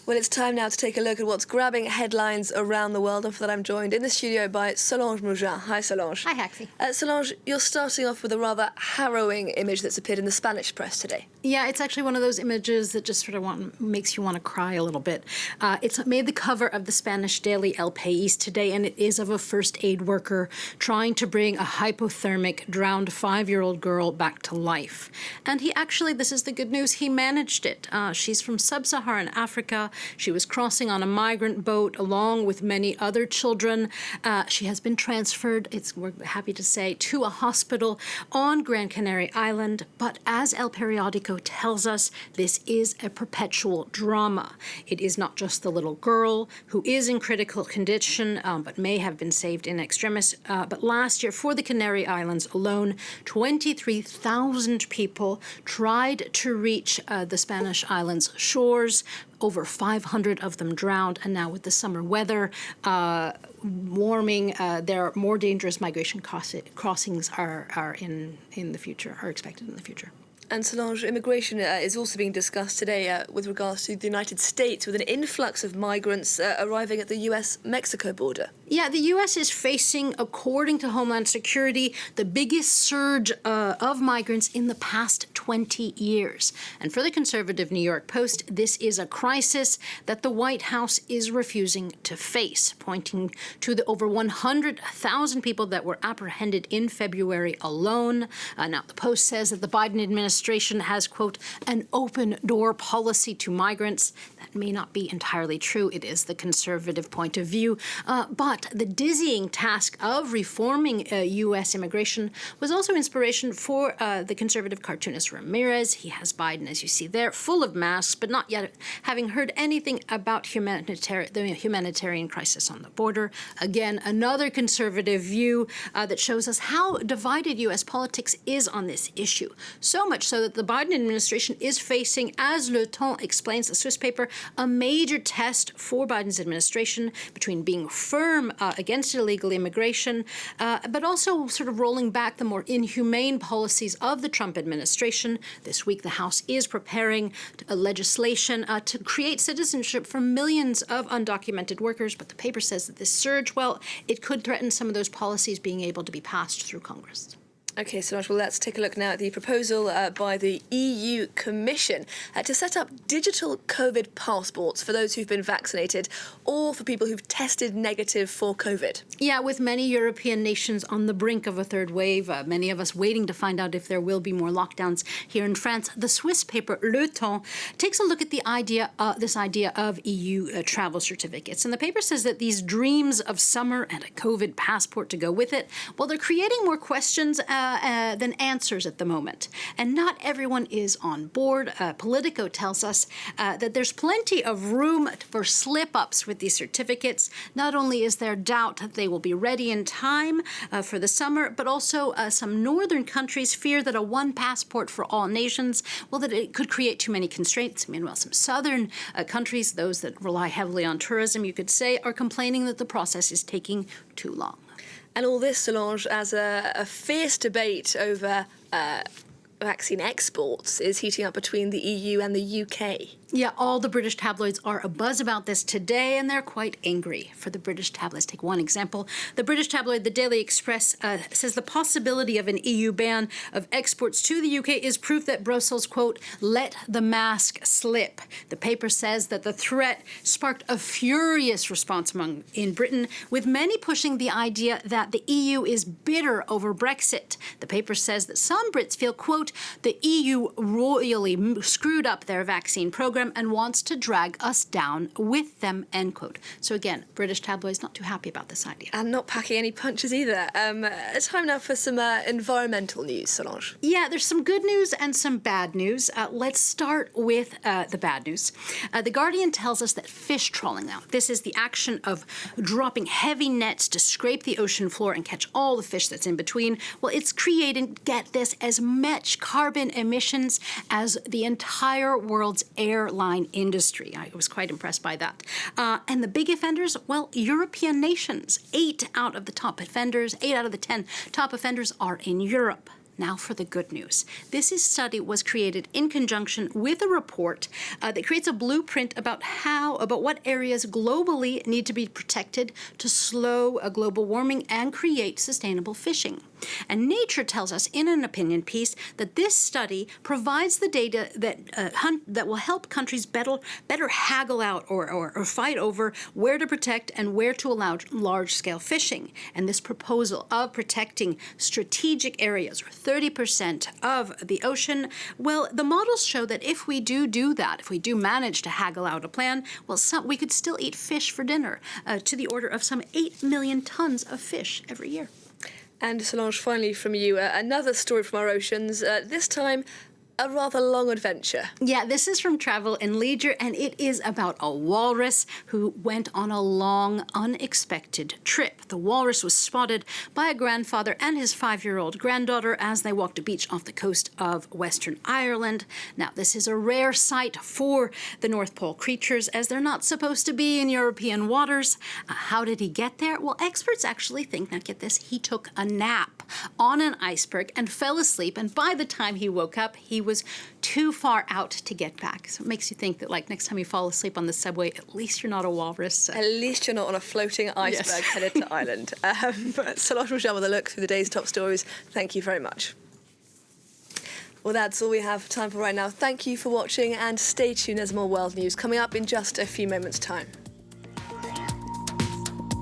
Well, it's time now to take a look at what's grabbing headlines around the world, and for that I'm joined in the studio by Solange Mougin. Hi, Solange. Hi, Haxi. Solange, you're starting off with a rather harrowing image that's appeared in the Spanish press today. Yeah, it's actually one of those images that just sort of makes you want to cry a little bit. It's made the cover of the Spanish daily El País today, and it is of a first aid worker trying to bring a hypothermic, drowned 5-year-old girl back to life. And he actually, this is the good news, he managed it. She's from sub-Saharan Africa. She was crossing on a migrant boat along with many other children. She has been transferred, we're happy to say, to a hospital on Gran Canaria Island. But as El Periodico tells us, this is a perpetual drama. It is not just the little girl who is in critical condition, but may have been saved in extremis. But last year, for the Canary Islands alone, 23,000 people tried to reach the Spanish islands' shores. Over 500 of them drowned, and now with the summer weather warming, there are more dangerous migration crossings are in the future, are expected in the future. And Solange, immigration is also being discussed today with regards to the United States, with an influx of migrants arriving at the US-Mexico border. Yeah, the U.S. is facing, according to Homeland Security, the biggest surge of migrants in the past 20 years. And for the conservative New York Post, this is a crisis that the White House is refusing to face, pointing to the over 100,000 people that were apprehended in February alone. Now, the Post says that the Biden administration has, quote, an open-door policy to migrants. That may not be entirely true. It is the conservative point of view. But the dizzying task of reforming U.S. immigration was also inspiration for the conservative cartoonist Ramirez. He has Biden, as you see there, full of masks, but not yet having heard anything about the humanitarian crisis on the border. Again, another conservative view that shows us how divided U.S. politics is on this issue. So much so that the Biden administration is facing, as Le Temps explains, the Swiss paper, a major test for Biden's administration between being firm against illegal immigration, but also sort of rolling back the more inhumane policies of the Trump administration. This week, the House is preparing legislation to create citizenship for millions of undocumented workers. But the paper says that this surge, well, it could threaten some of those policies being able to be passed through Congress. OK, so well, let's take a look now at the proposal by the EU Commission to set up digital COVID passports for those who've been vaccinated or for people who've tested negative for COVID. Yeah, with many European nations on the brink of a third wave, many of us waiting to find out if there will be more lockdowns here in France, the Swiss paper Le Temps takes a look at this idea of EU travel certificates. And the paper says that these dreams of summer and a COVID passport to go with it, well, they're creating more questions than answers at the moment. And not everyone is on board. Politico tells us that there's plenty of room for slip-ups with these certificates. Not only is there doubt that they will be ready in time for the summer, but also some northern countries fear that a one passport for all nations, well, that it could create too many constraints. Meanwhile, some southern countries, those that rely heavily on tourism, you could say, are complaining that the process is taking too long. And all this, Solange, as a fierce debate over vaccine exports is heating up between the EU and the UK. Yeah, all the British tabloids are abuzz about this today, and they're quite angry. For the British tabloids, take one example. The British tabloid, the Daily Express, says the possibility of an EU ban of exports to the UK is proof that Brussels, quote, let the mask slip. The paper says that the threat sparked a furious response in Britain, with many pushing the idea that the EU is bitter over Brexit. The paper says that some Brits feel, quote, the EU royally screwed up their vaccine program and wants to drag us down with them, end quote. So again, British tabloids not too happy about this idea. And not packing any punches either. It's time now for some environmental news, Solange. Yeah, there's some good news and some bad news. Let's start with the bad news. The Guardian tells us that fish trawling now, this is the action of dropping heavy nets to scrape the ocean floor and catch all the fish that's in between. Well, it's creating, get this, as much carbon emissions as the entire world's airline industry. I was quite impressed by that. And the big offenders, well, European nations. 8 out of the 10 top offenders are in Europe. Now for the good news. This study was created in conjunction with a report that creates a blueprint about what areas globally need to be protected to slow global warming and create sustainable fishing. And Nature tells us in an opinion piece that this study provides the data that will help countries better haggle out or fight over where to protect and where to allow large-scale fishing. And this proposal of protecting strategic areas, or 30% of the ocean, well, the models show that if we do that, if we do manage to haggle out a plan, well, we could still eat fish for dinner, to the order of some 8 million tons of fish every year. And Solange, finally from you, another story from our oceans, this time a rather long adventure. Yeah, this is from Travel and Leisure, and it is about a walrus who went on a long, unexpected trip. The walrus was spotted by a grandfather and his 5-year-old granddaughter as they walked a beach off the coast of Western Ireland. Now, this is a rare sight for the North Pole creatures, as they're not supposed to be in European waters. How did he get there? Well, experts actually think, now get this, he took a nap on an iceberg and fell asleep, and by the time he woke up, he was too far out to get back. So it makes you think that, like, next time you fall asleep on the subway, at least you're not a walrus. At least you're not on a floating iceberg headed to Ireland. Solange Rochelle with a look through the day's top stories. Thank you very much. Well, that's all we have time for right now. Thank you for watching, and stay tuned. There's more world news coming up in just a few moments' time.